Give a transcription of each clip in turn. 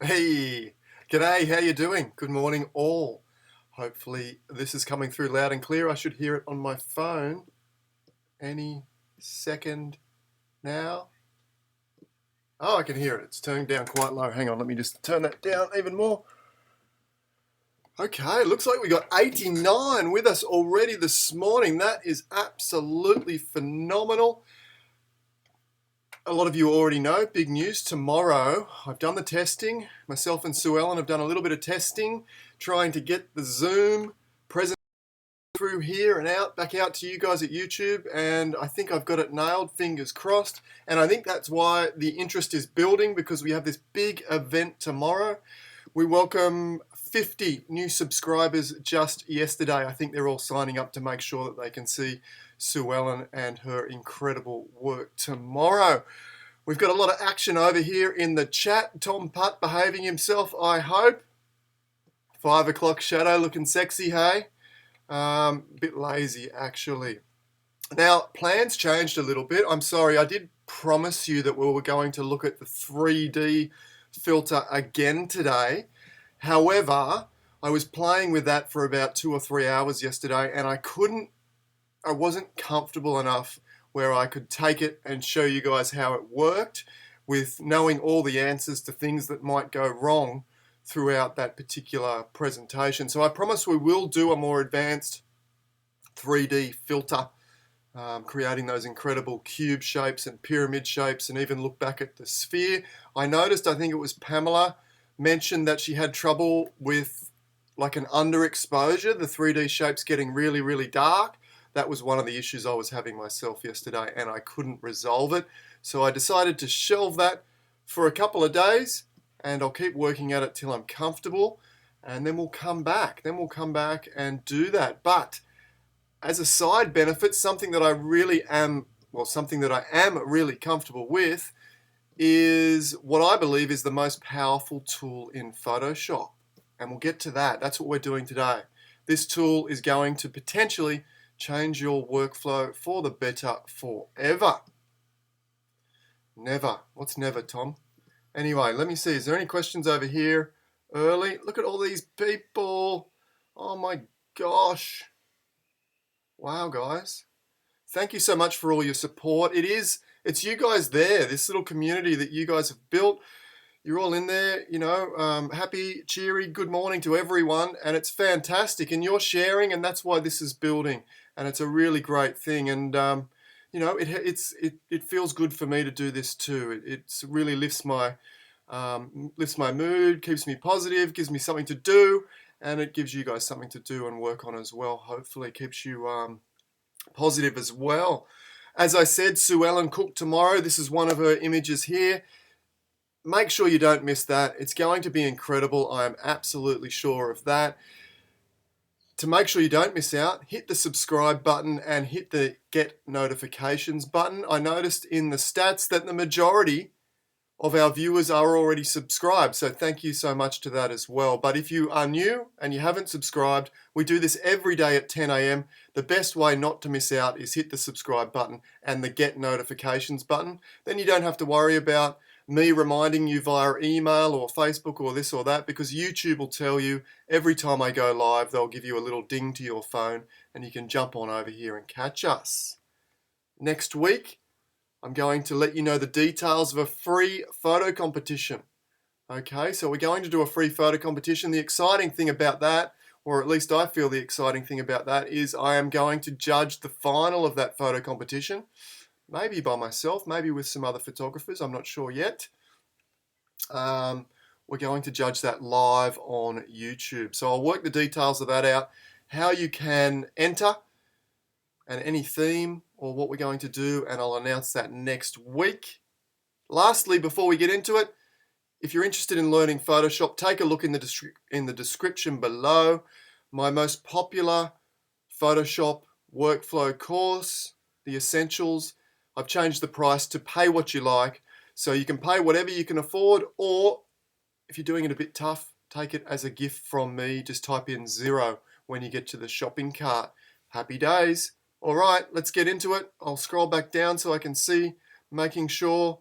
Hey, g'day, how you doing? Good morning all. Hopefully this is coming through loud and clear. I should hear it on my phone any second now. Oh, I can hear it. It's turned down quite low. Hang on, let me just turn that down even more. Okay, looks like we got 89 with us already this morning. That is absolutely phenomenal. A lot of you already know, big news tomorrow. I've done the testing. Myself and Sue Ellen have done a little bit of testing, trying to get the Zoom present through here and out, back out to you guys at YouTube. And I think I've got it nailed, fingers crossed. And I think that's why the interest is building, because we have this big event tomorrow. We welcome 50 new subscribers just yesterday. I think they're all signing up to make sure that they can see Sue Ellen and her incredible work tomorrow. We've got a lot of action over here in the chat. Tom Putt behaving himself, I hope. 5 o'clock shadow looking sexy, hey? Bit lazy, actually. Now, plans changed a little bit. I'm sorry, I did promise you that we were going to look at the 3D filter again today. However, I was playing with that for about 2 or 3 hours yesterday, and I wasn't comfortable enough where I could take it and show you guys how it worked with knowing all the answers to things that might go wrong throughout that particular presentation. So I promise we will do a more advanced 3D filter, creating those incredible cube shapes and pyramid shapes, and even look back at the sphere. I noticed, I think it was Pamela mentioned that she had trouble with like an underexposure, the 3D shapes getting really, really dark. That was one of the issues I was having myself yesterday, and I couldn't resolve it. So I decided to shelve that for a couple of days, and I'll keep working at it till I'm comfortable, and then we'll come back. Then we'll come back and do that. But as a side benefit, something that I am really comfortable with is what I believe is the most powerful tool in Photoshop. And we'll get to that. That's what we're doing today. This tool is going to potentially change your workflow for the better forever. Never. What's never, Tom? Anyway, let me see. Is there any questions over here early? Look at all these people. Oh my gosh. Wow, guys. Thank you so much for all your support. It's you guys there, this little community that you guys have built. You're all in there, happy, cheery, good morning to everyone, and it's fantastic. And you're sharing, and that's why this is building, and it's a really great thing. And it feels good for me to do this too. It really lifts my mood, keeps me positive, gives me something to do, and it gives you guys something to do and work on as well. Hopefully, keeps you positive as well. As I said, Sue Ellen Cook tomorrow. This is one of her images here. Make sure you don't miss that. It's going to be incredible. I am absolutely sure of that. To make sure you don't miss out, hit the subscribe button and hit the get notifications button. I noticed in the stats that the majority of our viewers are already subscribed, so thank you so much to that as well. But if you are new and you haven't subscribed, we do this every day at 10 a.m. The best way not to miss out is hit the subscribe button and the get notifications button. Then you don't have to worry about me reminding you via email or Facebook or this or that, because YouTube will tell you every time I go live. They'll give you a little ding to your phone and you can jump on over here and catch us. Next week, I'm going to let you know the details of a free photo competition. Okay, so we're going to do a free photo competition. The exciting thing about that, or at least I feel the exciting thing about that, is I am going to judge the final of that photo competition. Maybe by myself, maybe with some other photographers, I'm not sure yet. We're going to judge that live on YouTube. So I'll work the details of that out, how you can enter, and any theme or what we're going to do, and I'll announce that next week. Lastly, before we get into it, if you're interested in learning Photoshop, take a look in the description below. My most popular Photoshop workflow course, the Essentials. I've changed the price to pay what you like, so you can pay whatever you can afford, or if you're doing it a bit tough, take it as a gift from me. Just type in 0 when you get to the shopping cart. Happy days. All right, let's get into it. I'll scroll back down so I can see, making sure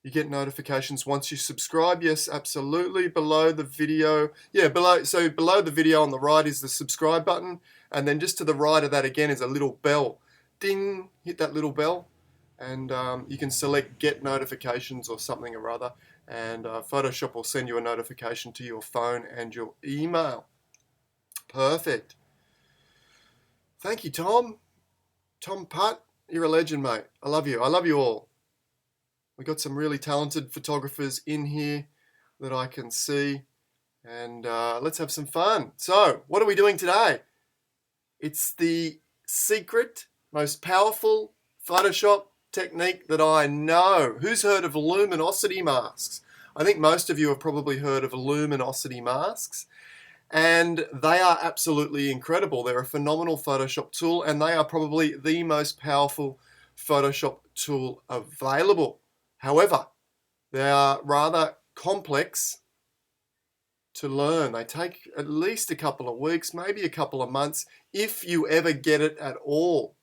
You get notifications once you subscribe. Yes, absolutely. Below the video, below the video on the right is the subscribe button, and then just to the right of that again is a little bell. Ding, hit that little bell, and you can select get notifications or something or other, and Photoshop will send you a notification to your phone and your email. Perfect. Thank you, Tom. Tom Putt, you're a legend, mate. I love you. I love you all. We've got some really talented photographers in here that I can see, and let's have some fun. So, what are we doing today? It's the secret, most powerful Photoshop technique that I know. Who's heard of luminosity masks? I think most of you have probably heard of luminosity masks, and they are absolutely incredible. They're a phenomenal Photoshop tool, and they are probably the most powerful Photoshop tool available. However, they are rather complex to learn. They take at least a couple of weeks, maybe a couple of months, if you ever get it at all.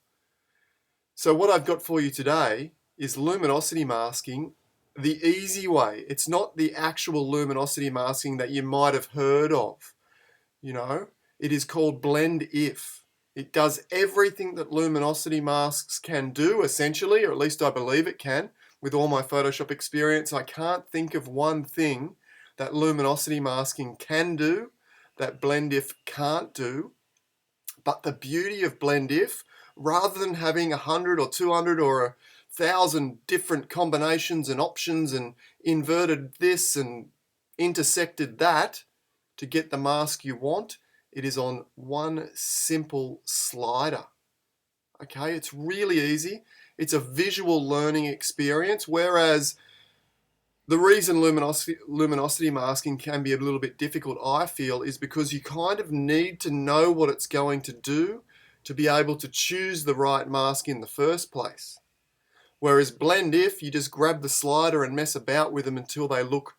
So what I've got for you today is luminosity masking the easy way. It's not the actual luminosity masking that you might have heard of. You know, it is called blend if. It does everything that luminosity masks can do, essentially, or at least I believe it can. With all my Photoshop experience, I can't think of one thing that luminosity masking can do that blend if can't do. But the beauty of blend if, rather than having 100 or 200 or 1,000 different combinations and options and inverted this and intersected that to get the mask you want, it is on one simple slider. Okay, it's really easy. It's a visual learning experience, whereas the reason luminosity masking can be a little bit difficult, I feel, is because you kind of need to know what it's going to do to be able to choose the right mask in the first place. Whereas blend if, you just grab the slider and mess about with them until they look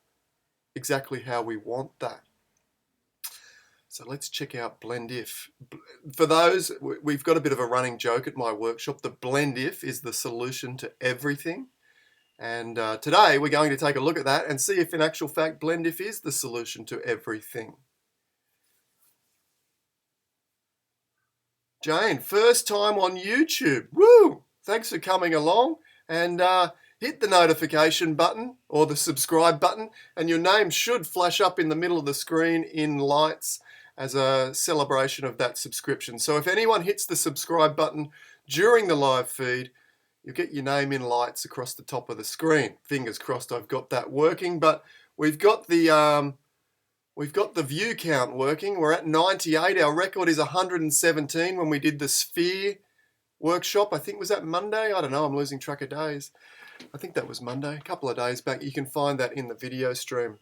exactly how we want that. So let's check out blend if. For those, we've got a bit of a running joke at my workshop. The blend if is the solution to everything. And today we're going to take a look at that and see if in actual fact blend if is the solution to everything. Jane, first time on YouTube. Woo! Thanks for coming along, and hit the notification button or the subscribe button, and your name should flash up in the middle of the screen in lights as a celebration of that subscription. So if anyone hits the subscribe button during the live feed, you'll get your name in lights across the top of the screen. Fingers crossed I've got that working, but we've got the view count working. We're at 98. Our record is 117 when we did the sphere workshop. I think, was that Monday? I don't know, I'm losing track of days. I think that was Monday, a couple of days back. You can find that in the video stream.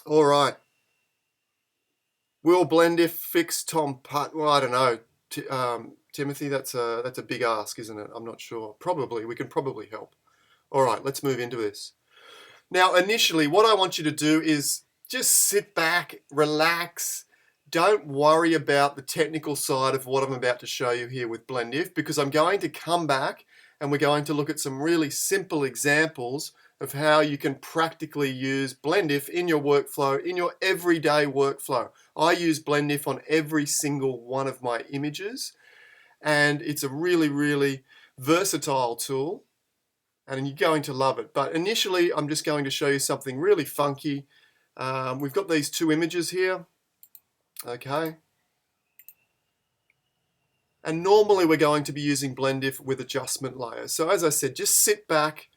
All right. Will blend if fix Tom Putt? Well, I don't know. Timothy, that's a big ask, isn't it? I'm not sure. Probably, we can probably help. All right, let's move into this. Now, initially, what I want you to do is just sit back, relax. Don't worry about the technical side of what I'm about to show you here with blend if, because I'm going to come back and we're going to look at some really simple examples of how you can practically use blend if in your workflow, in your everyday workflow. I use blend if on every single one of my images, and it's a really, really versatile tool, and you're going to love it. But initially, I'm just going to show you something really funky. We've got these two images here, okay? And normally we're going to be using blend if with adjustment layers. So as I said, just sit back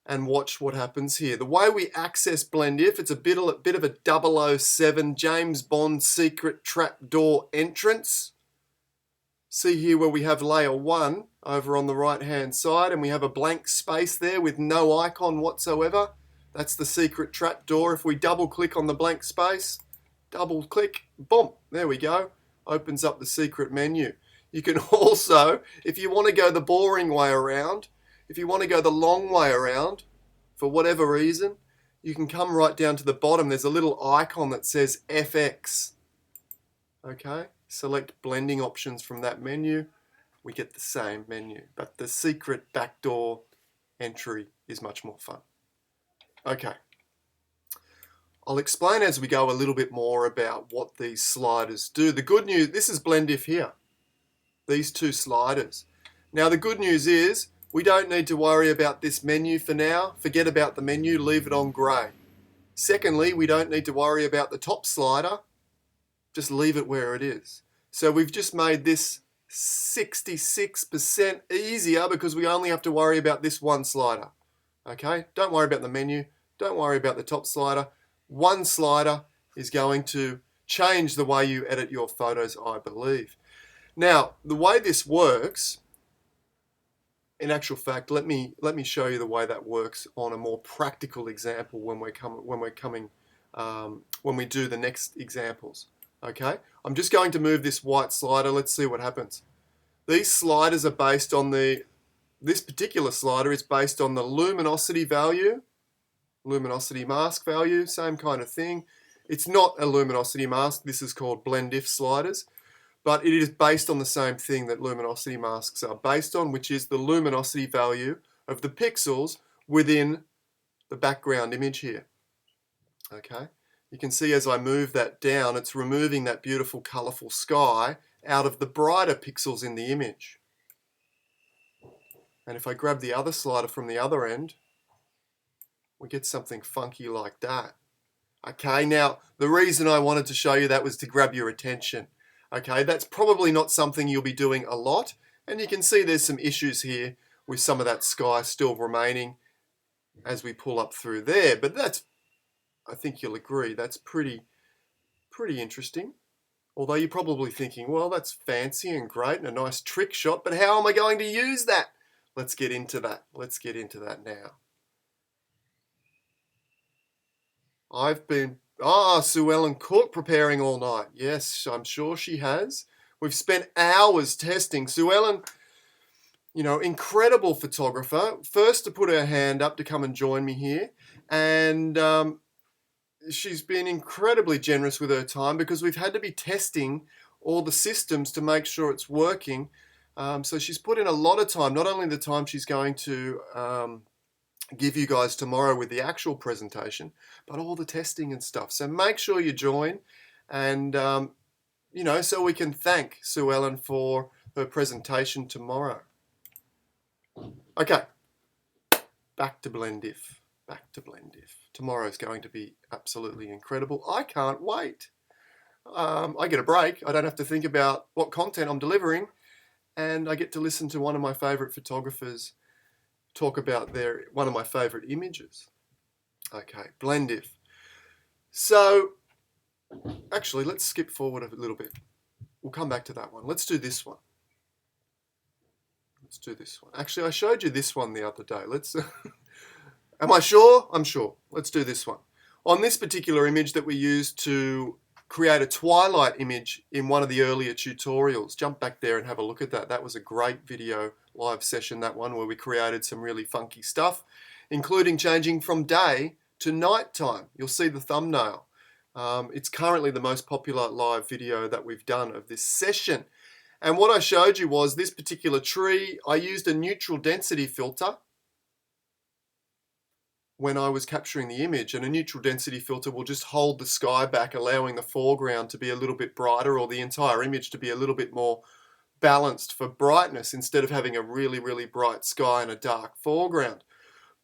and watch what happens here. The way we access blend if, it's a bit of a 007 James Bond secret trapdoor entrance. See here where we have layer 1 over on the right hand side, and we have a blank space there with no icon whatsoever. That's the secret trapdoor. If we double click on the blank space, double click, boom, there we go. Opens up the secret menu. You can also, if you want to go the boring way around, if you want to go the long way around, for whatever reason, you can come right down to the bottom. There's a little icon that says FX. Okay, select blending options from that menu. We get the same menu, but the secret backdoor entry is much more fun. Okay. I'll explain as we go a little bit more about what these sliders do. The good news, this is BlendIf here, these two sliders. Now the good news is we don't need to worry about this menu for now. Forget about the menu, leave it on grey. Secondly, we don't need to worry about the top slider, just leave it where it is. So we've just made this 66% easier because we only have to worry about this one slider. Okay, don't worry about the menu, don't worry about the top slider. One slider is going to change the way you edit your photos, I believe. Now, the way this works, in actual fact, let me show you the way that works on a more practical example when we do the next examples. Okay, I'm just going to move this white slider. Let's see what happens. These sliders are based on this particular slider is based on the luminosity value. Luminosity mask value, same kind of thing. It's not a luminosity mask, this is called BlendIf sliders, but it is based on the same thing that luminosity masks are based on, which is the luminosity value of the pixels within the background image here. Okay, you can see as I move that down, it's removing that beautiful colourful sky out of the brighter pixels in the image. And if I grab the other slider from the other end, we get something funky like that. Okay, now the reason I wanted to show you that was to grab your attention. Okay, that's probably not something you'll be doing a lot, and you can see there's some issues here with some of that sky still remaining as we pull up through there, but that's, I think you'll agree, that's pretty interesting. Although you're probably thinking, well, that's fancy and great and a nice trick shot, but how am I going to use that? Let's get into that. Let's get into that now. I've been, Sue Ellen Cook preparing all night. Yes, I'm sure she has. We've spent hours testing. Sue Ellen, you know, incredible photographer. First to put her hand up to come and join me here. And she's been incredibly generous with her time because we've had to be testing all the systems to make sure it's working. So she's put in a lot of time, not only the time she's going to give you guys tomorrow with the actual presentation, but all the testing and stuff. So make sure you join, and you know, so we can thank Sue Ellen for her presentation tomorrow. Okay, back to BlendIf. Back to BlendIf. Tomorrow's going to be absolutely incredible. I can't wait. I get a break. I don't have to think about what content I'm delivering, and I get to listen to one of my favorite photographers talk about one of my favorite images. Okay, BlendIf. So actually, let's skip forward a little bit. We'll come back to that one. Let's do this one. Let's do this one. Actually, I showed you this one the other day. Let's am I sure? I'm sure. Let's do this one. On this particular image that we used to create a twilight image in one of the earlier tutorials, jump back there and have a look at that. That was a great video live session, that one, where we created some really funky stuff, including changing from day to nighttime. You'll see the thumbnail. It's currently the most popular live video that we've done of this session. And what I showed you was this particular tree. I used a neutral density filter when I was capturing the image, and a neutral density filter will just hold the sky back, allowing the foreground to be a little bit brighter, or the entire image to be a little bit more balanced for brightness, instead of having a really, really bright sky and a dark foreground.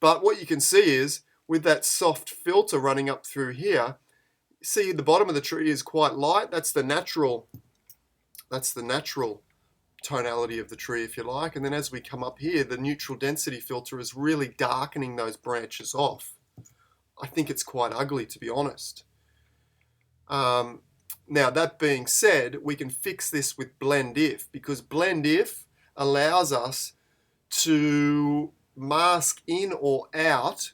But what you can see is, with that soft filter running up through here, see the bottom of the tree is quite light. That's the natural tonality of the tree, if you like. And then as we come up here, the neutral density filter is really darkening those branches off. I think it's quite ugly, to be honest. Now, that being said, we can fix this with BlendIf, because BlendIf allows us to mask in or out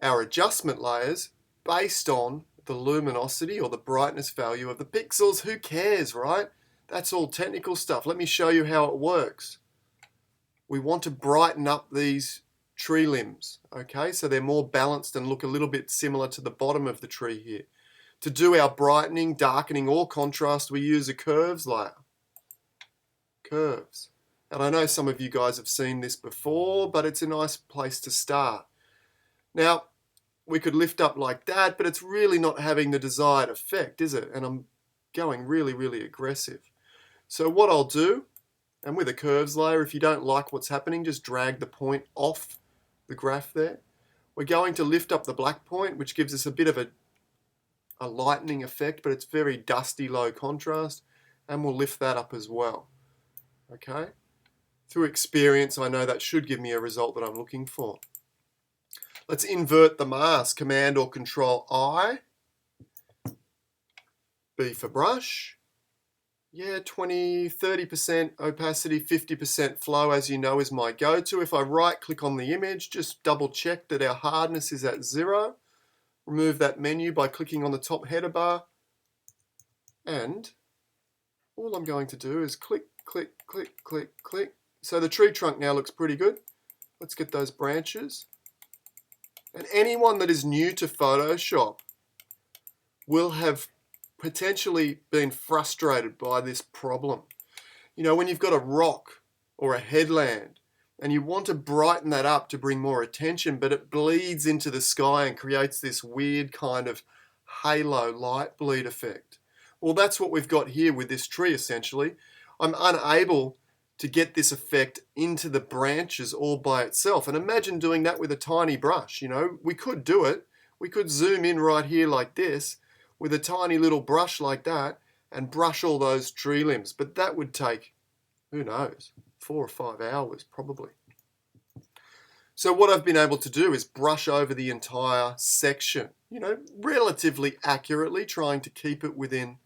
our adjustment layers based on the luminosity or the brightness value of the pixels. Who cares, right? That's all technical stuff. Let me show you how it works. We want to brighten up these tree limbs, okay? So they're more balanced and look a little bit similar to the bottom of the tree here. To do our brightening, darkening, or contrast, we use a curves layer. Curves. And I know some of you guys have seen this before, but it's a nice place to start. Now, we could lift up like that, but it's really not having the desired effect, is it? And I'm going really, really aggressive. So what I'll do, and with a curves layer, if you don't like what's happening, just drag the point off the graph there. We're going to lift up the black point, which gives us a bit of a lightening effect, but it's very dusty, low contrast, and we'll lift that up as well. Okay? Through experience, I know that should give me a result that I'm looking for. Let's invert the mask. Command or Control I. B for brush. Yeah, 20, 30% opacity, 50% flow, as you know, is my go-to. If I right-click on the image, just double-check that our hardness is at 0. Remove that menu by clicking on the top header bar. And all I'm going to do is click, click, click, click, click. So the tree trunk now looks pretty good. Let's get those branches. And anyone that is new to Photoshop will have potentially been frustrated by this problem. You know, when you've got a rock or a headland and you want to brighten that up to bring more attention, but it bleeds into the sky and creates this weird kind of halo light bleed effect. Well, that's what we've got here with this tree, essentially. I'm unable to get this effect into the branches all by itself. And imagine doing that with a tiny brush. You know, we could do it. We could zoom in right here like this with a tiny little brush like that and brush all those tree limbs. But that would take, who knows, 4 or 5 hours probably. So what I've been able to do is brush over the entire section, you know, relatively accurately, trying to keep it within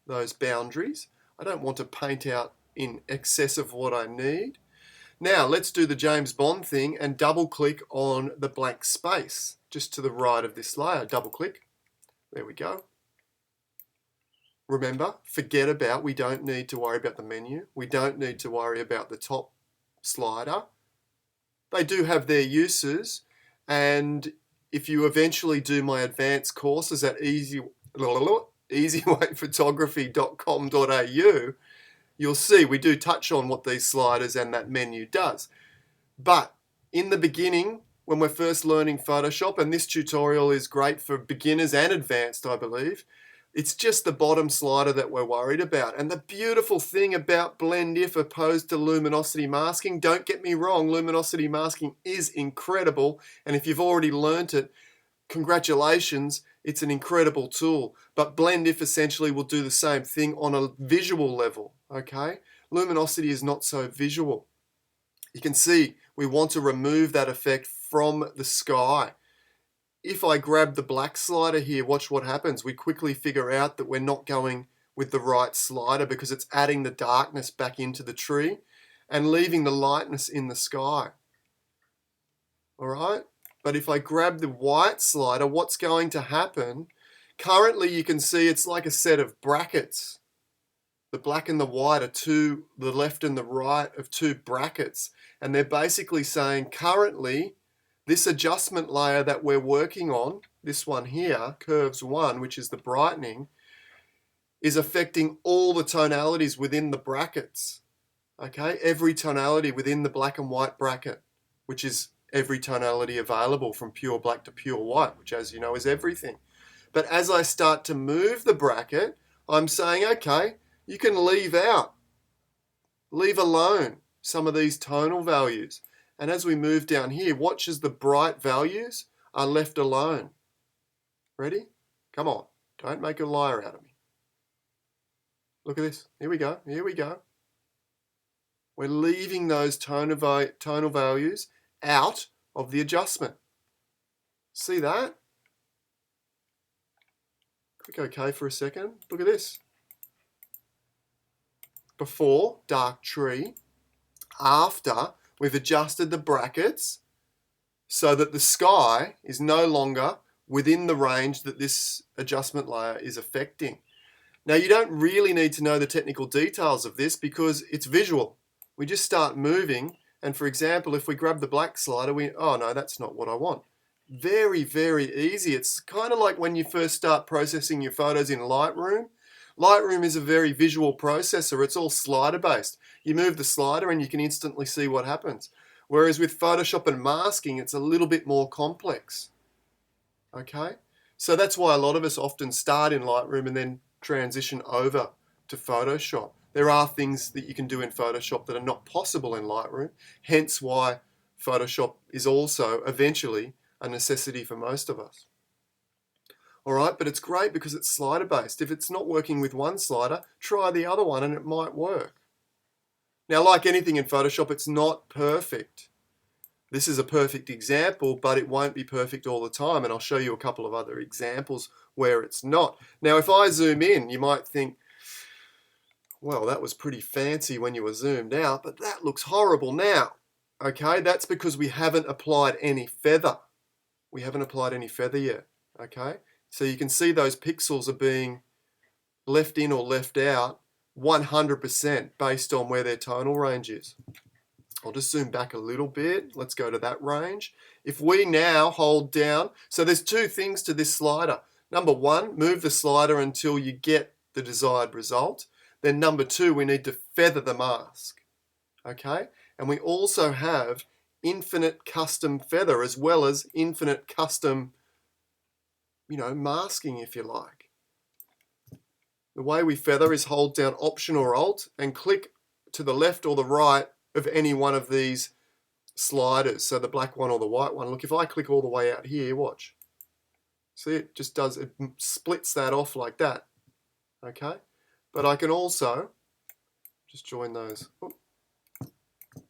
those boundaries. I don't want to paint out in excess of what I need. Now let's do the James Bond thing and double click on the blank space just to the right of this layer. Double click. There we go. Remember, forget about, we don't need to worry about the menu. We don't need to worry about the top slider. They do have their uses, and if you eventually do my advanced courses at easywayphotography.com.au, you'll see we do touch on what these sliders and that menu does. But in the beginning, when we're first learning Photoshop, and this tutorial is great for beginners and advanced, I believe, it's just the bottom slider that we're worried about. And the beautiful thing about blend if opposed to luminosity masking, don't get me wrong, luminosity masking is incredible. And if you've already learnt it, congratulations, it's an incredible tool. But blend if essentially will do the same thing on a visual level, okay? Luminosity is not so visual. You can see we want to remove that effect from the sky. If I grab the black slider here, watch what happens. We quickly figure out that we're not going with the right slider because it's adding the darkness back into the tree and leaving the lightness in the sky. All right? But if I grab the white slider, what's going to happen? Currently, you can see it's like a set of brackets. The black and the white are the left and the right of two brackets. And they're basically saying currently, this adjustment layer that we're working on, this one here, curves 1, which is the brightening, is affecting all the tonalities within the brackets. Okay, every tonality within the black and white bracket, which is every tonality available from pure black to pure white, which as you know is everything. But as I start to move the bracket, I'm saying, okay, you can leave alone some of these tonal values. And as we move down here, watch as the bright values are left alone. Ready? Come on. Don't make a liar out of me. Look at this. Here we go. Here we go. We're leaving those tonal values out of the adjustment. See that? Click OK for a second. Look at this. Before, dark tree. After, we've adjusted the brackets so that the sky is no longer within the range that this adjustment layer is affecting. Now, you don't really need to know the technical details of this because it's visual. We just start moving, and for example, if we grab the black slider, oh no, that's not what I want. Very, very easy. It's kind of like when you first start processing your photos in Lightroom. Lightroom is a very visual processor. It's all slider based. You move the slider and you can instantly see what happens. Whereas with Photoshop and masking, it's a little bit more complex. okay? So that's why a lot of us often start in Lightroom and then transition over to Photoshop. There are things that you can do in Photoshop that are not possible in Lightroom, hence why Photoshop is also eventually a necessity for most of us. All right, but it's great because it's slider based. If it's not working with one slider, try the other one and it might work. Now, like anything in Photoshop, it's not perfect. This is a perfect example, but it won't be perfect all the time, and I'll show you a couple of other examples where it's not. Now, if I zoom in, you might think, well, that was pretty fancy when you were zoomed out, but that looks horrible now. Okay, that's because we haven't applied any feather. We haven't applied any feather yet, okay? So you can see those pixels are being left in or left out 100% based on where their tonal range is. I'll just zoom back a little bit. Let's go to that range. If we now hold down, so there's two things to this slider. Number one, move the slider until you get the desired result. Then number two, we need to feather the mask, okay? And we also have infinite custom feather as well as infinite custom, masking, if you like. The way we feather is hold down Option or Alt and click to the left or the right of any one of these sliders, so the black one or the white one. Look, if I click all the way out here, watch. See, it splits that off like that, okay? But I can also just join those.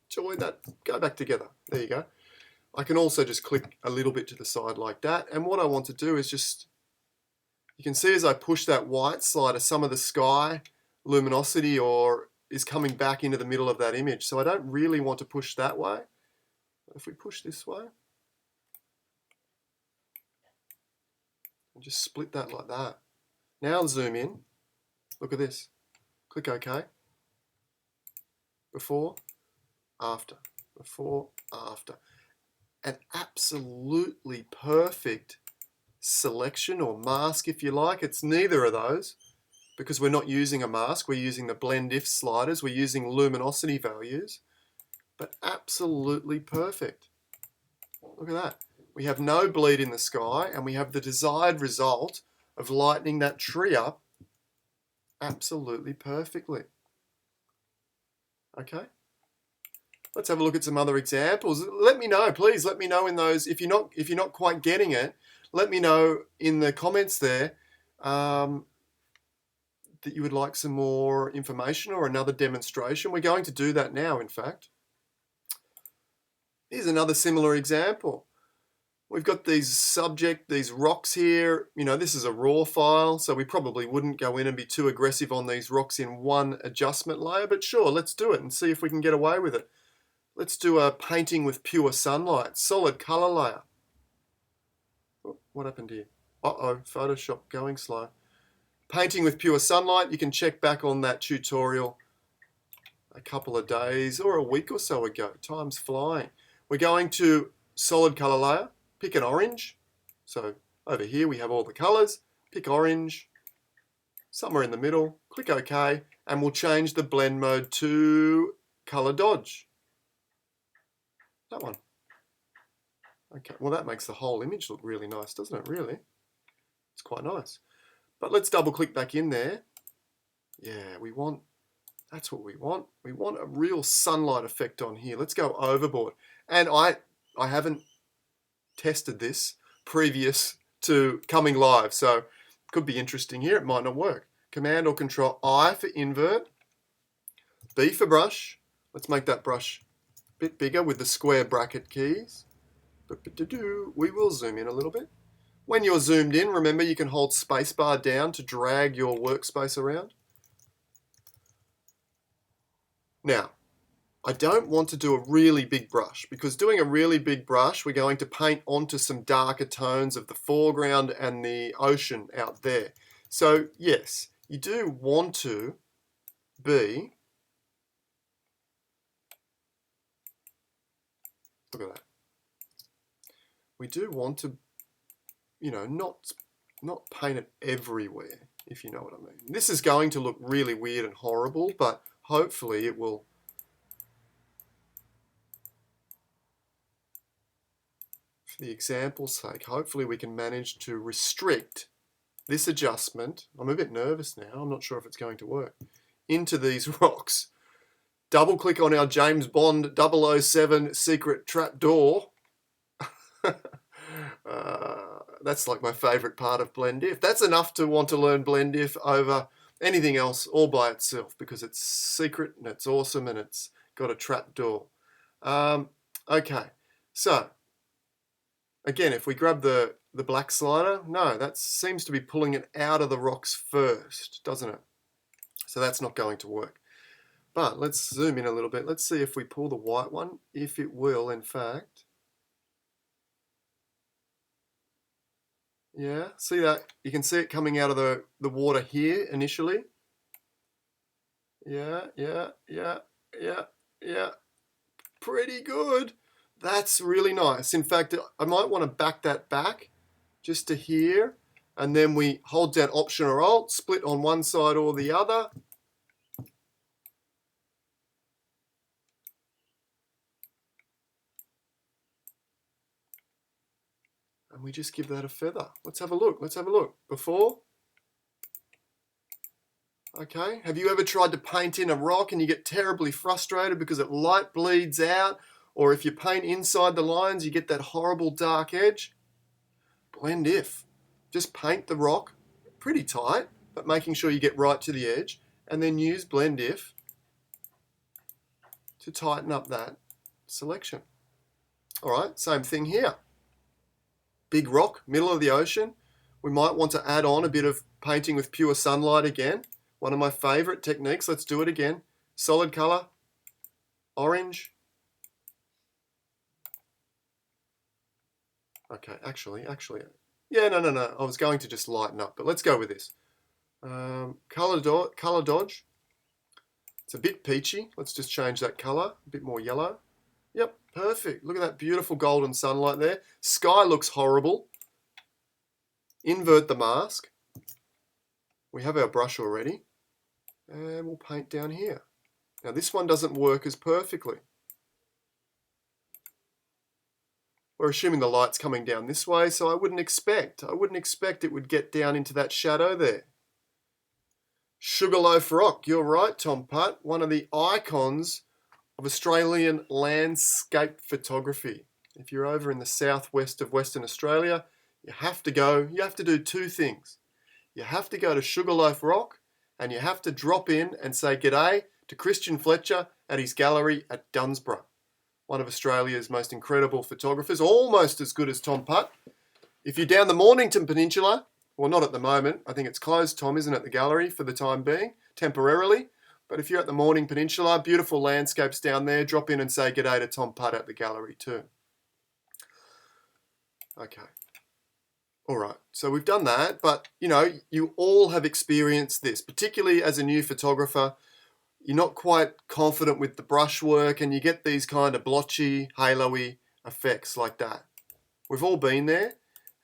Join that, go back together. There you go. I can also just click a little bit to the side like that. And what I want to do is just, you can see as I push that white slider, some of the sky luminosity is coming back into the middle of that image. So I don't really want to push that way. If we push this way, and just split that like that. Now zoom in. Look at this. Click OK. Before, after. Before, after. An absolutely perfect selection or mask, if you like. It's neither of those because we're not using a mask. We're using the blend if sliders. We're using luminosity values, but absolutely perfect. Look at that. We have no bleed in the sky and we have the desired result of lightening that tree up absolutely perfectly. Okay. Let's have a look at some other examples. Let me know, please. Let me know in those. If you're not quite getting it, let me know in the comments there that you would like some more information or another demonstration. We're going to do that now, in fact. Here's another similar example. We've got these rocks here. This is a raw file, so we probably wouldn't go in and be too aggressive on these rocks in one adjustment layer, but sure, let's do it and see if we can get away with it. Let's do a painting with pure sunlight, solid color layer. Oh, what happened here? Uh-oh, Photoshop going slow. Painting with pure sunlight, you can check back on that tutorial a couple of days or a week or so ago. Time's flying. We're going to solid color layer, pick an orange. So over here we have all the colors. Pick orange, somewhere in the middle, click OK, and we'll change the blend mode to color dodge. That one. Okay, well that makes the whole image look really nice, doesn't it, really? It's quite nice. But let's double click back in there. Yeah, that's what we want. We want a real sunlight effect on here. Let's go overboard. And I haven't tested this previous to coming live, so it could be interesting here. It might not work. Command or Control I for invert. B for brush. Let's make that brush a bit bigger with the square bracket keys. We will zoom in a little bit. When you're zoomed in, remember you can hold spacebar down to drag your workspace around. Now, I don't want to do a really big brush because doing a really big brush, we're going to paint onto some darker tones of the foreground and the ocean out there. So yes, you do want to be, look at that. We do want to, not paint it everywhere, if you know what I mean. This is going to look really weird and horrible, but hopefully it will for the example's sake, hopefully we can manage to restrict this adjustment. I'm a bit nervous now. I'm not sure if it's going to work. Into these rocks. Double click on our James Bond 007 secret trapdoor. That's like my favorite part of BlendIf. That's enough to want to learn BlendIf over anything else all by itself, because it's secret and it's awesome and it's got a trapdoor. Okay, so again, if we grab the black slider, no, that seems to be pulling it out of the rocks first, doesn't it? So that's not going to work. But let's zoom in a little bit. Let's see if we pull the white one, if it will, in fact. Yeah, see that? You can see it coming out of the water here initially. Yeah. Pretty good. That's really nice. In fact, I might want to back that back just to here. And then we hold down Option or Alt, split on one side or the other. And we just give that a feather. Let's have a look. Let's have a look. Before. Okay. Have you ever tried to paint in a rock and you get terribly frustrated because it light bleeds out? Or if you paint inside the lines, you get that horrible dark edge? BlendIf. Just paint the rock pretty tight, but making sure you get right to the edge. And then use BlendIf to tighten up that selection. All right, same thing here. Big rock, middle of the ocean. We might want to add on a bit of painting with pure sunlight again. One of my favorite techniques. Let's do it again. Solid color, orange. Okay, actually. Yeah, no. I was going to just lighten up, but let's go with this. Color dodge. It's a bit peachy. Let's just change that color, a bit more yellow. Yep, perfect. Look at that beautiful golden sunlight there. Sky looks horrible. Invert the mask. We have our brush already. And we'll paint down here. Now this one doesn't work as perfectly. We're assuming the light's coming down this way, so I wouldn't expect it would get down into that shadow there. Sugarloaf Rock, you're right, Tom Putt, one of the icons of Australian landscape photography. If you're over in the southwest of Western Australia, you have to do two things. You have to go to Sugarloaf Rock and you have to drop in and say g'day to Christian Fletcher at his gallery at Dunsborough. One of Australia's most incredible photographers, almost as good as Tom Putt. If you're down the Mornington Peninsula, well, not at the moment. I think it's closed, Tom, isn't it, the gallery for the time being, temporarily. But if you're at the Morning Peninsula, beautiful landscapes down there, drop in and say g'day to Tom Putt at the gallery too. Okay. All right, so we've done that, but you all have experienced this, particularly as a new photographer. You're not quite confident with the brushwork and you get these kind of blotchy, halo-y effects like that. We've all been there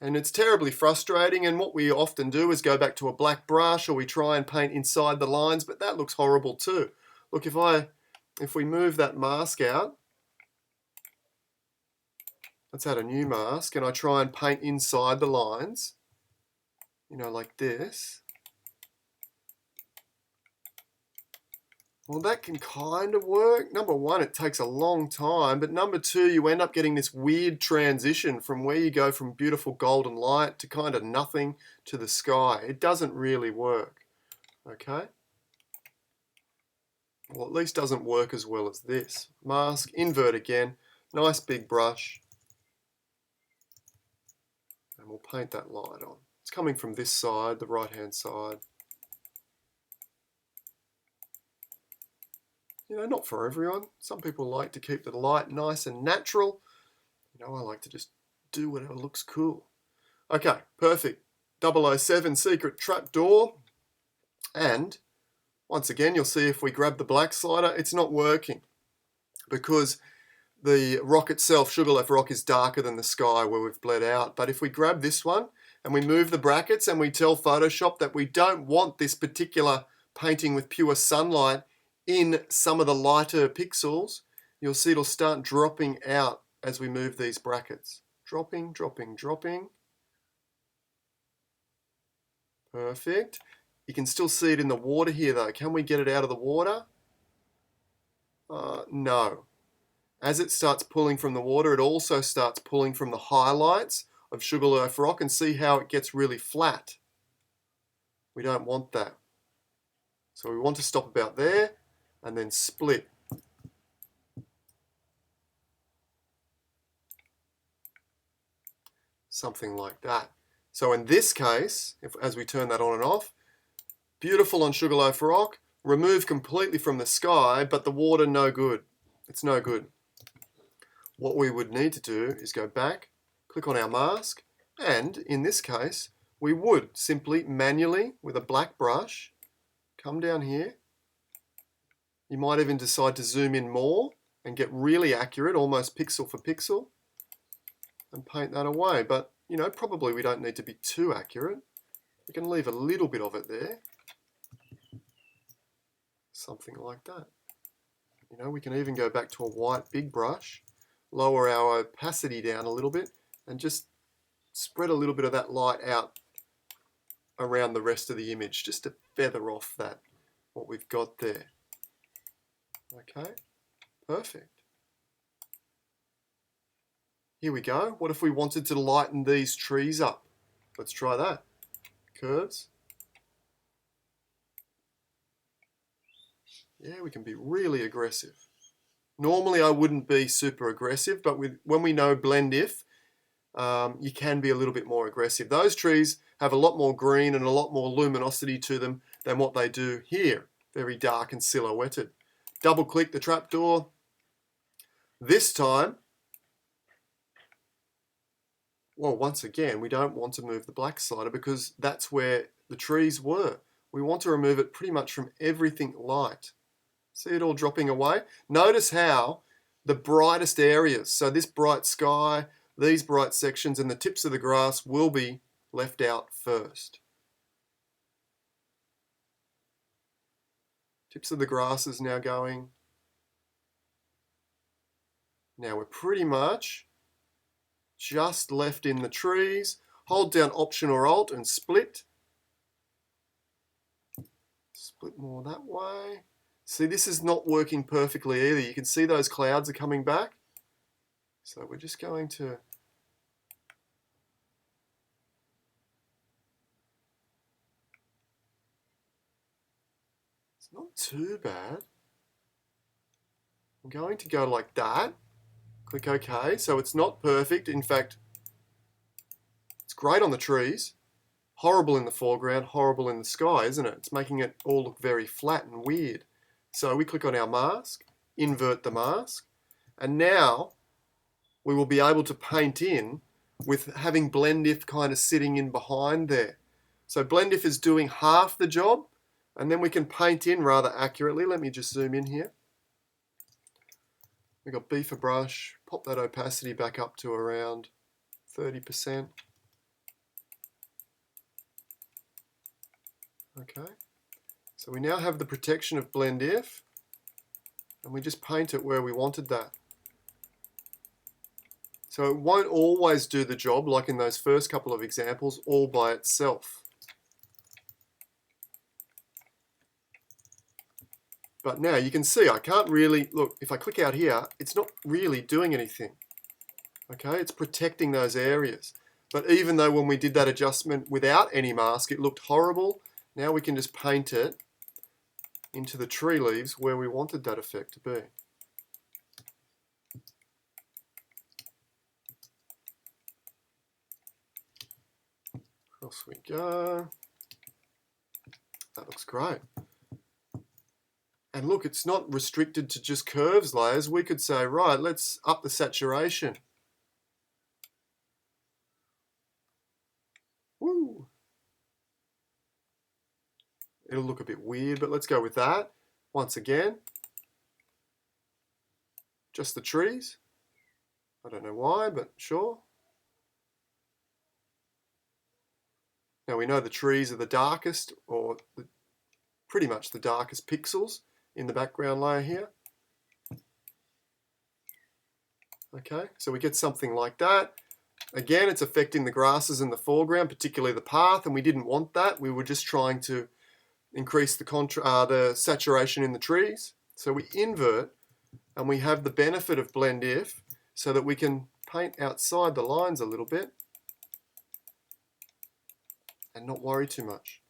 and it's terribly frustrating, and what we often do is go back to a black brush or we try and paint inside the lines, but that looks horrible too. Look, if we move that mask out, let's add a new mask and I try and paint inside the lines, like this. Well, that can kind of work. Number one, it takes a long time, but number two, you end up getting this weird transition from where you go from beautiful golden light to kind of nothing to the sky. It doesn't really work, okay? Well, at least doesn't work as well as this. Mask, invert again, nice big brush. And we'll paint that light on. It's coming from this side, the right-hand side. Not for everyone. Some people like to keep the light nice and natural. I like to just do whatever looks cool. Okay, perfect. 007 secret trapdoor. And once again, you'll see if we grab the black slider, it's not working because the rock itself, Sugarloaf Rock, is darker than the sky where we've bled out. But if we grab this one and we move the brackets and we tell Photoshop that we don't want this particular painting with pure sunlight in some of the lighter pixels, you'll see it'll start dropping out as we move these brackets. Dropping, dropping, dropping. Perfect. You can still see it in the water here though. Can we get it out of the water? No. As it starts pulling from the water, it also starts pulling from the highlights of Sugarloaf Rock, and see how it gets really flat. We don't want that. So we want to stop about there and then split. Something like that. So in this case, as we turn that on and off, beautiful on Sugarloaf Rock, removed completely from the sky, but the water no good. It's no good. What we would need to do is go back, click on our mask, and in this case, we would simply manually, with a black brush, come down here. You might even decide to zoom in more and get really accurate, almost pixel for pixel, and paint that away. But, you know, probably we don't need to be too accurate. We can leave a little bit of it there. Something like that. You know, we can even go back to a white big brush, lower our opacity down a little bit, and just spread a little bit of that light out around the rest of the image, just to feather off that, what we've got there. Okay, perfect. Here we go. What if we wanted to lighten these trees up? Let's try that. Curves. Yeah, we can be really aggressive. Normally I wouldn't be super aggressive, but when we know blend if, you can be a little bit more aggressive. Those trees have a lot more green and a lot more luminosity to them than what they do here. Very dark and silhouetted. Double click the trapdoor. This time, well, once again, we don't want to move the black slider because that's where the trees were. We want to remove it pretty much from everything light. See it all dropping away? Notice how the brightest areas, so this bright sky, these bright sections, and the tips of the grass will be left out first. Tips of the grass is now going. Now we're pretty much just left in the trees. Hold down Option or Alt and split. Split more that way. See, this is not working perfectly either. You can see those clouds are coming back. So we're just going to it's not too bad. I'm going to go like that. Click OK. So it's not perfect. In fact, it's great on the trees. Horrible in the foreground, horrible in the sky, isn't it? It's making it all look very flat and weird. So we click on our mask, invert the mask, and now we will be able to paint in with having blend if kind of sitting in behind there. So blend if is doing half the job, and then we can paint in rather accurately. Let me just zoom in here. We've got B for brush, pop that opacity back up to around 30%. Okay, so we now have the protection of blend if, and we just paint it where we wanted that. So it won't always do the job, like in those first couple of examples, all by itself. But now you can see I can't really, look, if I click out here, it's not really doing anything. Okay, it's protecting those areas. But even though when we did that adjustment without any mask, it looked horrible, now we can just paint it into the tree leaves where we wanted that effect to be. Across we go. That looks great. And look, it's not restricted to just curves layers. We could say, right, let's up the saturation. Woo! It'll look a bit weird, but let's go with that. Once again, just the trees. I don't know why, but sure. Now we know the trees are the darkest, or pretty much the darkest pixels in the background layer here. Okay, so we get something like that. Again, it's affecting the grasses in the foreground, particularly the path, and we didn't want that. We were just trying to increase the saturation in the trees. So we invert, and we have the benefit of blend if, so that we can paint outside the lines a little bit and not worry too much.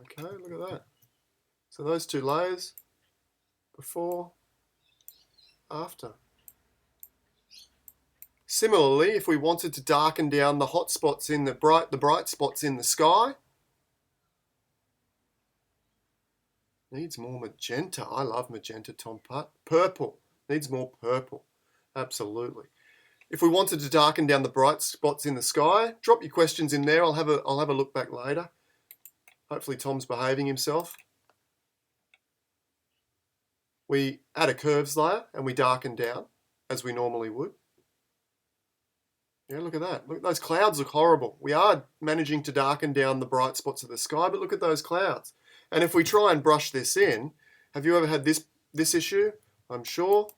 Okay, look at that. So those two layers, before, after. Similarly, if we wanted to darken down the hot spots in the bright spots in the sky, needs more magenta. I love magenta, Tom Putt. Purple. Needs more purple. Absolutely. If we wanted to darken down the bright spots in the sky, drop your questions in there. I'll have a look back later. Hopefully Tom's behaving himself. We add a curves layer and we darken down as we normally would. Yeah, look at that. Look, those clouds look horrible. We are managing to darken down the bright spots of the sky, but look at those clouds. And if we try and brush this in, have you ever had this issue? I'm sure.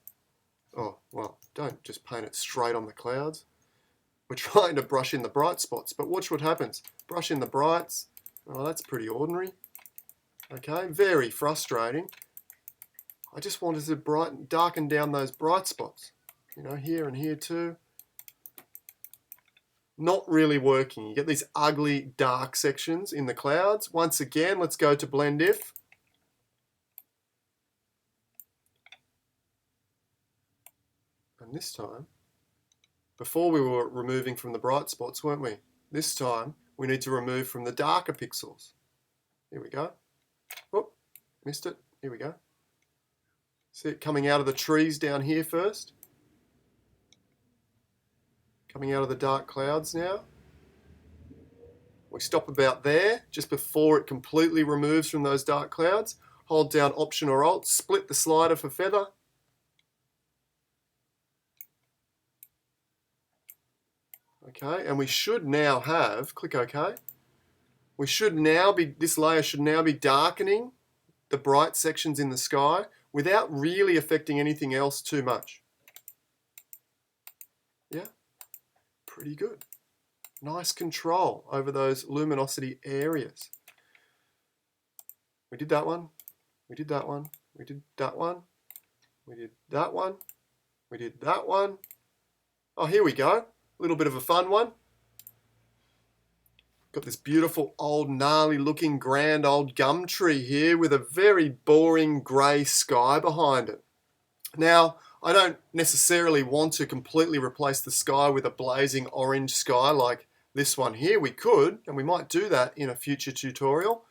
Oh, well, don't just paint it straight on the clouds. We're trying to brush in the bright spots, but watch what happens. Brush in the brights. Oh, that's pretty ordinary. Okay, very frustrating. I just wanted to darken down those bright spots. You know, here and here too. Not really working. You get these ugly dark sections in the clouds. Once again, let's go to blend if. And this time, before we were removing from the bright spots, weren't we? This time, we need to remove from the darker pixels. Here we go. Oh, missed it. Here we go. See it coming out of the trees down here first. Coming out of the dark clouds now. We stop about there, just before it completely removes from those dark clouds. Hold down Option or Alt, split the slider for feather. Okay, and we should now have, click OK. This layer should now be darkening the bright sections in the sky without really affecting anything else too much. Yeah, pretty good. Nice control over those luminosity areas. We did that one. We did that one. We did that one. We did that one. We did that one. Oh, here we go. A little bit of a fun one. Got this beautiful old gnarly looking grand old gum tree here with a very boring grey sky behind it. Now, I don't necessarily want to completely replace the sky with a blazing orange sky like this one here. We could, and we might do that in a future tutorial.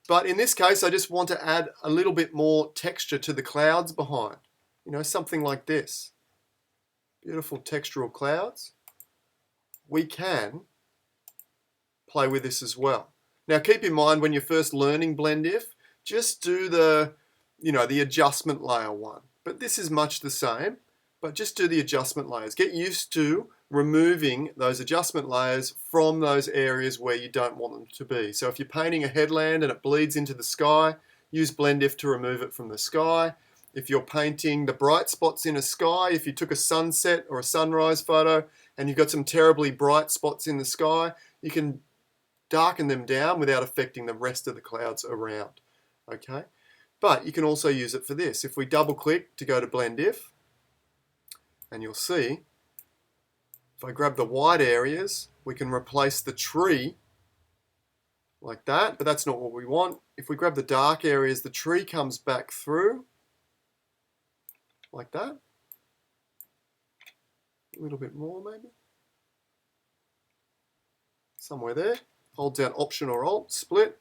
But in this case, I just want to add a little bit more texture to the clouds behind. You know, something like this. Beautiful textural clouds. We can play with this as well. Now, keep in mind when you're first learning blend if, just do the adjustment layer one. But this is much the same, but just do the adjustment layers. Get used to removing those adjustment layers from those areas where you don't want them to be. So if you're painting a headland and it bleeds into the sky, use blend if to remove it from the sky. If you're painting the bright spots in a sky, if you took a sunset or a sunrise photo and you've got some terribly bright spots in the sky, you can darken them down without affecting the rest of the clouds around. Okay? But you can also use it for this. If we double click to go to blend if, and you'll see, if I grab the white areas, we can replace the tree like that, but that's not what we want. If we grab the dark areas, the tree comes back through like that. A little bit more maybe. Somewhere there. Hold down Option or Alt, split.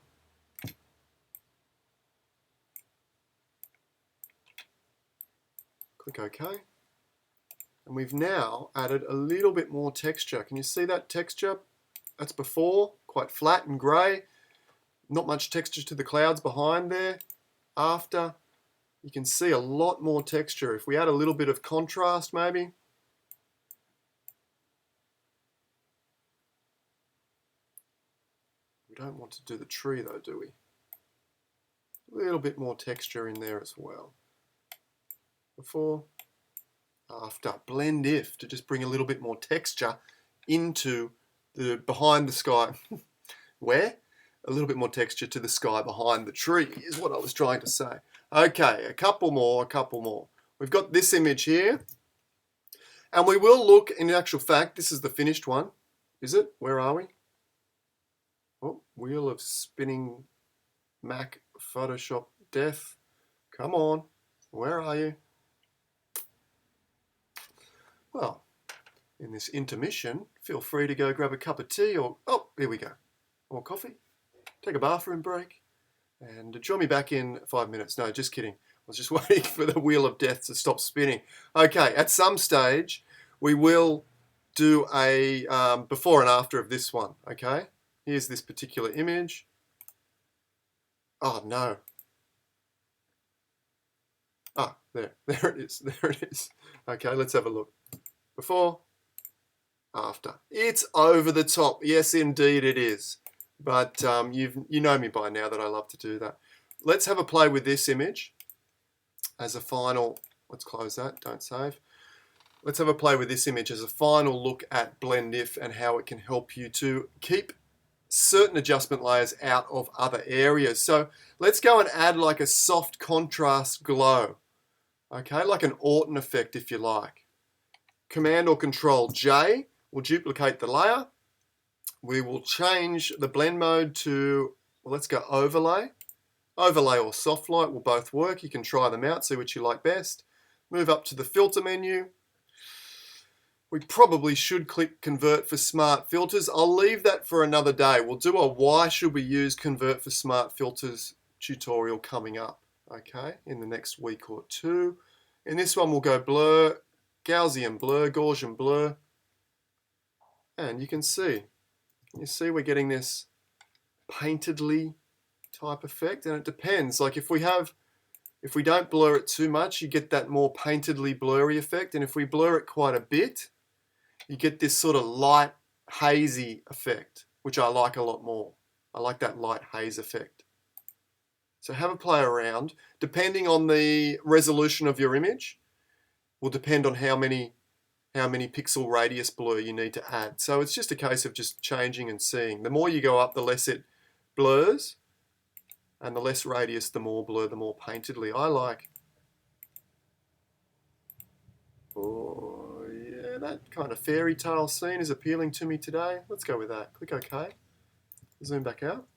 Click OK. And we've now added a little bit more texture. Can you see that texture? That's before, quite flat and grey. Not much texture to the clouds behind there. After, you can see a lot more texture. If we add a little bit of contrast maybe. We don't want to do the tree though, do we? A little bit more texture in there as well. Before, after. Blend if to just bring a little bit more texture into the behind the sky. Where? A little bit more texture to the sky behind the tree is what I was trying to say. Okay, a couple more. We've got this image here. And we will look, in actual fact, this is the finished one. Is it? Where are we? Oh, wheel of spinning Mac Photoshop death. Come on. Where are you? Well, in this intermission, feel free to go grab a cup of tea or, oh, here we go. Or coffee. Take a bathroom break. And join me back in 5 minutes. No, just kidding. I was just waiting for the wheel of death to stop spinning. Okay, at some stage, we will do a before and after of this one. Okay, here's this particular image. Oh, no. Ah, there it is. There it is. Okay, let's have a look. Before, after. It's over the top. Yes, indeed it is. But you know me by now that I love to do that. Let's have a play with this image as a final. Let's close that. Don't save. Let's have a play with this image as a final look at Blend If and how it can help you to keep certain adjustment layers out of other areas. So let's go and add like a soft contrast glow. Okay, like an Orton effect if you like. Command or Control J will duplicate the layer. We will change the blend mode to, well, let's go overlay. Overlay or soft light will both work. You can try them out, see what you like best. Move up to the filter menu. We probably should click Convert for Smart Filters. I'll leave that for another day. We'll do a why should we use Convert for Smart Filters tutorial coming up, okay, in the next week or two. In this one, we'll go blur, Gaussian blur, Gaussian blur. And you can see, we're getting this paintedly type effect, and it depends. Like if we don't blur it too much, you get that more paintedly blurry effect, and if we blur it quite a bit, you get this sort of light hazy effect, which I like a lot more. I like that light haze effect. So have a play around. Depending on the resolution of your image, will depend on how many pixel radius blur you need to add. So it's just a case of just changing and seeing. The more you go up, the less it blurs, and the less radius, the more blur, the more paintedly. I like. Oh yeah, that kind of fairy tale scene is appealing to me today. Let's go with that. Click OK. Zoom back out.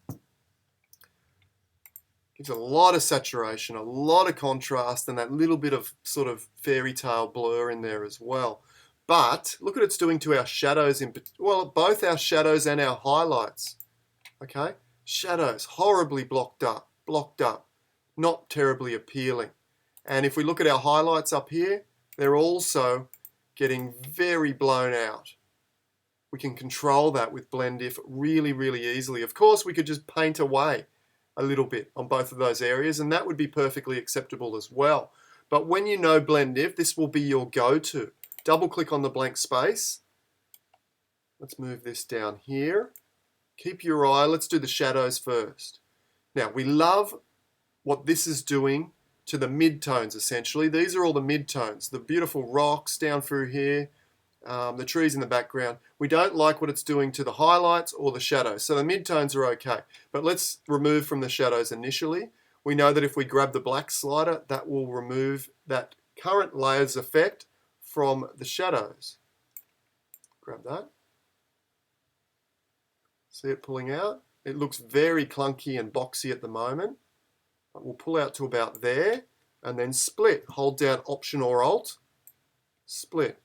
Gives a lot of saturation, a lot of contrast, and that little bit of sort of fairy tale blur in there as well. But look what it's doing to our shadows, well, both our shadows and our highlights. Okay, shadows horribly blocked up, not terribly appealing. And if we look at our highlights up here, they're also getting very blown out. We can control that with Blend If really, really easily. Of course, we could just paint away a little bit on both of those areas, and that would be perfectly acceptable as well. But when you know Blend If, this will be your go-to. Double click on the blank space. Let's move this down here. Keep your eye. Let's do the shadows first. Now, we love what this is doing to the midtones, essentially. These are all the midtones, the beautiful rocks down through here, the trees in the background. We don't like what it's doing to the highlights or the shadows. So the midtones are okay. But let's remove from the shadows initially. We know that if we grab the black slider, that will remove that current layers effect from the shadows. Grab that. See it pulling out? It looks very clunky and boxy at the moment. But we'll pull out to about there and then split. Hold down Option or Alt. Split.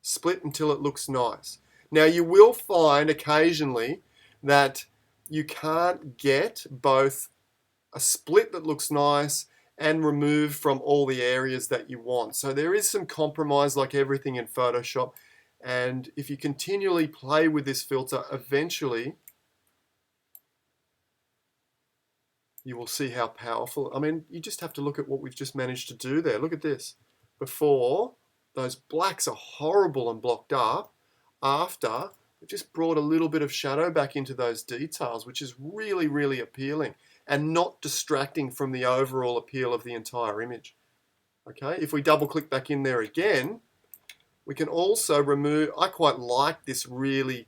Split until it looks nice. Now you will find occasionally that you can't get both a split that looks nice and remove from all the areas that you want. So there is some compromise like everything in Photoshop. And if you continually play with this filter, eventually you will see how powerful. I mean, you just have to look at what we've just managed to do there. Look at this. Before, those blacks are horrible and blocked up. After, we've just brought a little bit of shadow back into those details, which is really, really appealing. and not distracting from the overall appeal of the entire image. Okay, if we double click back in there again, we can also remove, I quite like this really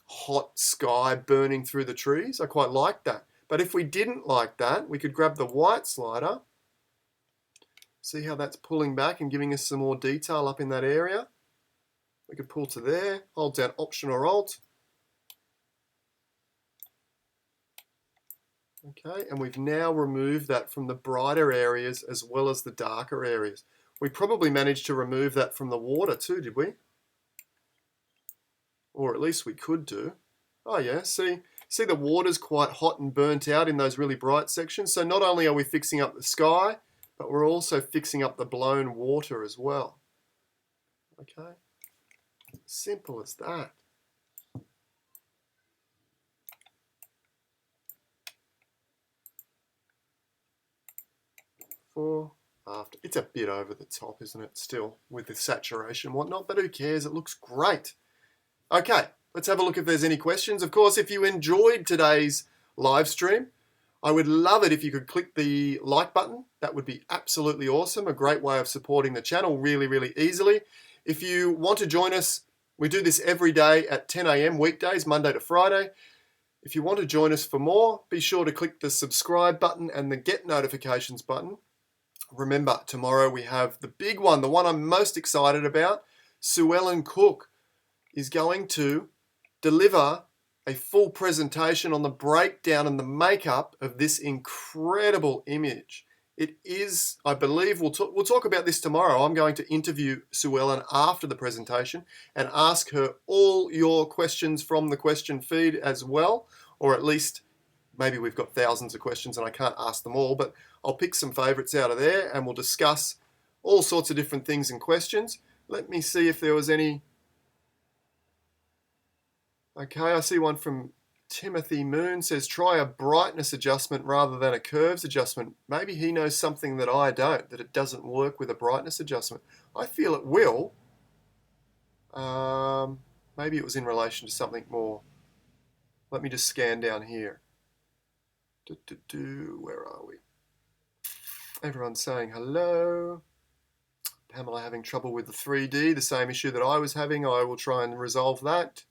hot sky burning through the trees. I quite like that. But if we didn't like that, we could grab the white slider. See how that's pulling back and giving us some more detail up in that area? We could pull to there, hold down Option or Alt. Okay, and we've now removed that from the brighter areas as well as the darker areas. We probably managed to remove that from the water too, did we? Or at least we could do. Oh yeah, see the water's quite hot and burnt out in those really bright sections. So not only are we fixing up the sky, but we're also fixing up the blown water as well. Okay, simple as that. Before, after. It's a bit over the top, isn't it, still, with the saturation and whatnot, but who cares? It looks great. Okay, let's have a look if there's any questions. Of course, if you enjoyed today's live stream, I would love it if you could click the like button. That would be absolutely awesome. A great way of supporting the channel really, really easily. If you want to join us, we do this every day at 10 a.m. weekdays, Monday to Friday. If you want to join us for more, be sure to click the subscribe button and the get notifications button. Remember, tomorrow we have the big one, the one I'm most excited about. Sue Ellen Cook is going to deliver a full presentation on the breakdown and the makeup of this incredible image. It is, I believe, we'll talk about this tomorrow. I'm going to interview Sue Ellen after the presentation and ask her all your questions from the question feed as well, or at least maybe we've got thousands of questions and I can't ask them all, but I'll pick some favorites out of there and we'll discuss all sorts of different things and questions. Let me see if there was any. Okay, I see one from Timothy Moon, says try a brightness adjustment rather than a curves adjustment. Maybe he knows something that I don't, that it doesn't work with a brightness adjustment. I feel it will. Maybe it was in relation to something more. Let me just scan down here. Where are we? Everyone's saying hello. Pamela having trouble with the 3D, the same issue that I was having. I will try and resolve that.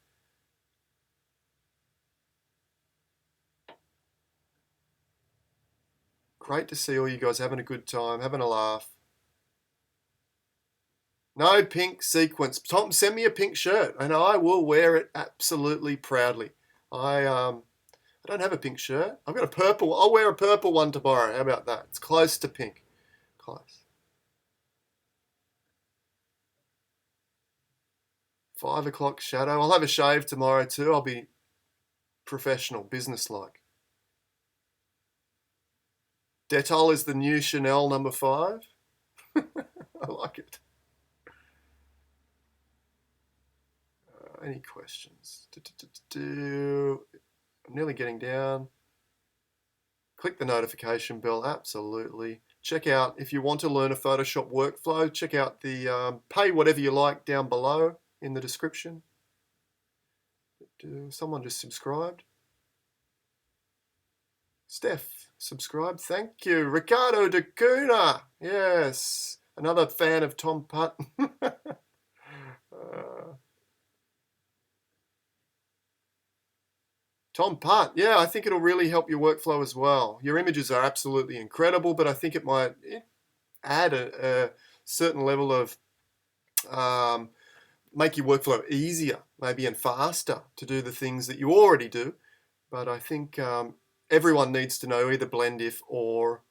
Great to see all you guys having a good time, having a laugh. No pink sequence. Tom, send me a pink shirt and I will wear it absolutely proudly. I don't have a pink shirt. I've got a purple. I'll wear a purple one tomorrow. How about that? It's close to pink. Close. 5 o'clock shadow. I'll have a shave tomorrow too. I'll be professional, business-like. Dettol is the new Chanel number 5. I like it. Any questions? I'm nearly getting down. Click the notification bell, absolutely. Check out, if you want to learn a Photoshop workflow, check out the pay whatever you like down below in the description. Someone just subscribed. Steph, subscribe. Thank you. Ricardo de Cuna. Yes. Another fan of Tom Putt. Tom Putt. Yeah, I think it'll really help your workflow as well. Your images are absolutely incredible, but I think it might add a certain level of make your workflow easier, maybe, and faster to do the things that you already do. But I think everyone needs to know either BlendIF or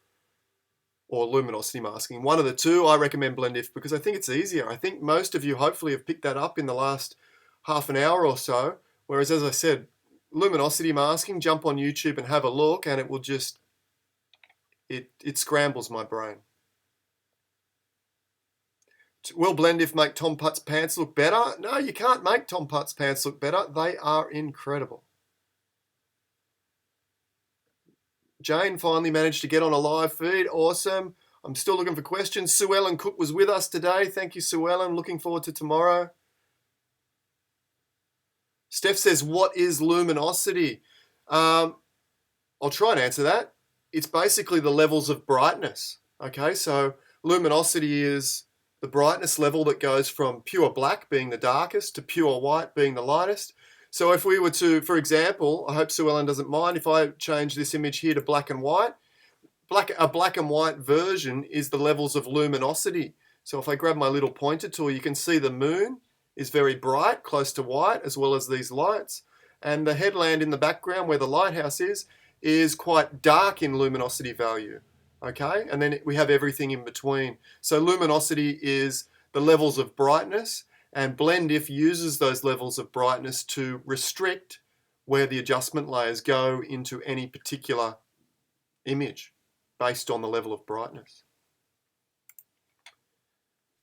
luminosity masking. One of the two. I recommend BlendIF because I think it's easier. I think most of you hopefully have picked that up in the last half an hour or so. Whereas, as I said, luminosity masking, jump on YouTube and have a look, and it will just, it scrambles my brain. Will BlendIF make Tom Putt's pants look better? No, you can't make Tom Putt's pants look better. They are incredible. Jane finally managed to get on a live feed. Awesome. I'm still looking for questions. Sue Ellen Cook was with us today. Thank you, Sue Ellen. Looking forward to tomorrow. Steph says, what is luminosity? I'll try and answer that. it's basically the levels of brightness. Okay, so luminosity is the brightness level that goes from pure black being the darkest to pure white being the lightest. So if we were to, for example, I hope Sue Ellen doesn't mind if I change this image here to black and white. A black and white version is the levels of luminosity. So if I grab my little pointer tool, you can see the moon is very bright, close to white, as well as these lights. And the headland in the background where the lighthouse is quite dark in luminosity value. Okay, and then we have everything in between. So luminosity is the levels of brightness, and BlendIf uses those levels of brightness to restrict where the adjustment layers go into any particular image based on the level of brightness.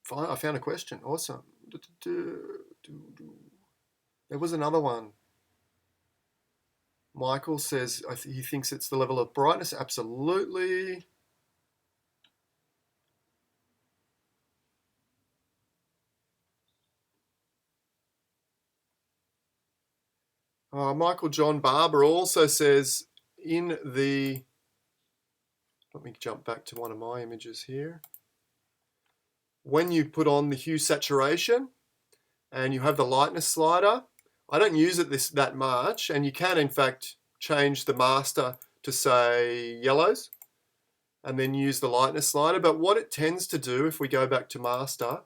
Fine, I found a question. Awesome. There was another one. Michael says he thinks it's the level of brightness. Absolutely. Michael John Barber also says in the... Let me jump back to one of my images here. When you put on the hue saturation and you have the lightness slider, I don't use it that much, and you can in fact change the master to say yellows and then use the lightness slider. But what it tends to do, if we go back to master,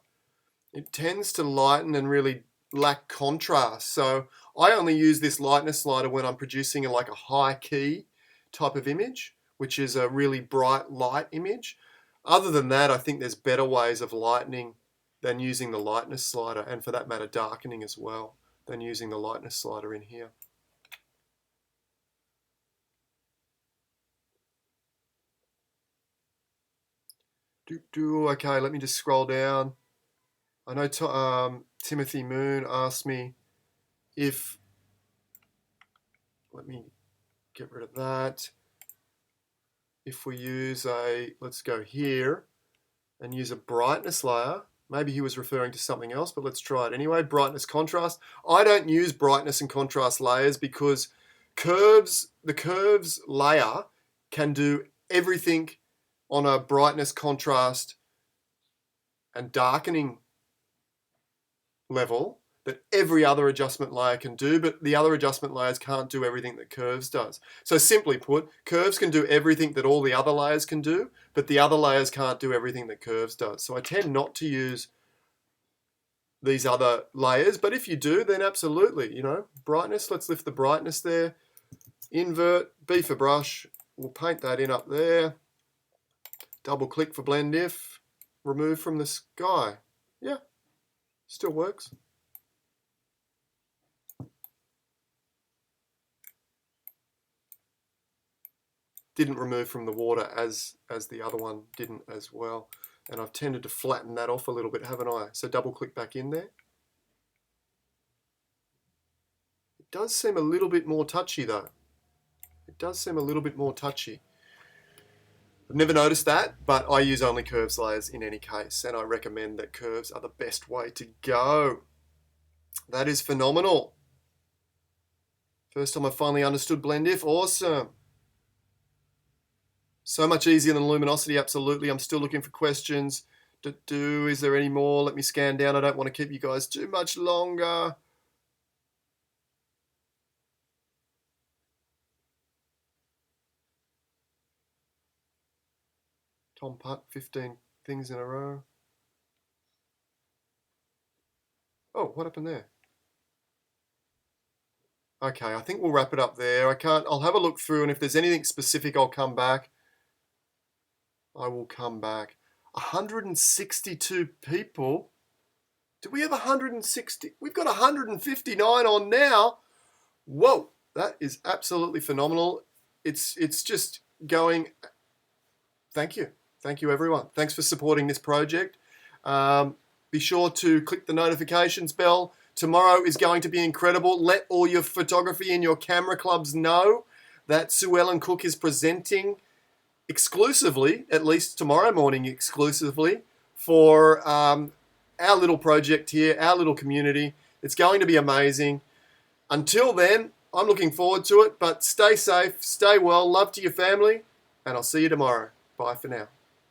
it tends to lighten and really lack contrast. So I only use this lightness slider when I'm producing like a high key type of image, which is a really bright light image. Other than that, I think there's better ways of lightening than using the lightness slider, and for that matter, darkening as well, than using the lightness slider in here. Okay, let me just scroll down. I know Timothy Moon asked me if, let me get rid of that. If we use let's go here and use a brightness layer, maybe he was referring to something else, but let's try it anyway. Brightness contrast. I don't use brightness and contrast layers because the curves layer can do everything on a brightness, contrast, and darkening level that every other adjustment layer can do, but the other adjustment layers can't do everything that curves does. So simply put, curves can do everything that all the other layers can do, but the other layers can't do everything that curves does. So I tend not to use these other layers, but if you do, then absolutely, you know, brightness, let's lift the brightness there, invert, B for brush, we'll paint that in up there, double click for BlendIf, remove from the sky. Yeah, still works. Didn't remove from the water as the other one didn't as well. And I've tended to flatten that off a little bit, haven't I? So double click back in there. It does seem a little bit more touchy though. It does seem a little bit more touchy. I've never noticed that, but I use only curves layers in any case, and I recommend that curves are the best way to go. That is phenomenal. First time I finally understood BlendIf. Awesome. So much easier than luminosity, absolutely. I'm still looking for questions. Is there any more? Let me scan down. I don't want to keep you guys too much longer. Tom Putt, 15 things in a row. Oh, what happened there? Okay, I think we'll wrap it up there. I'll have a look through, and if there's anything specific, I'll come back. I will come back. 162 people. Do we have 160? We've got 159 on now. Whoa, that is absolutely phenomenal. It's just going. Thank you. Thank you, everyone. Thanks for supporting this project. Be sure to click the notifications bell. Tomorrow is going to be incredible. Let all your photography and your camera clubs know that Sue Ellen Cook is presenting exclusively, at least tomorrow morning exclusively, for our little project here, our little community. It's going to be amazing. Until then, I'm looking forward to it, but stay safe, stay well, love to your family, and I'll see you tomorrow. Bye for now.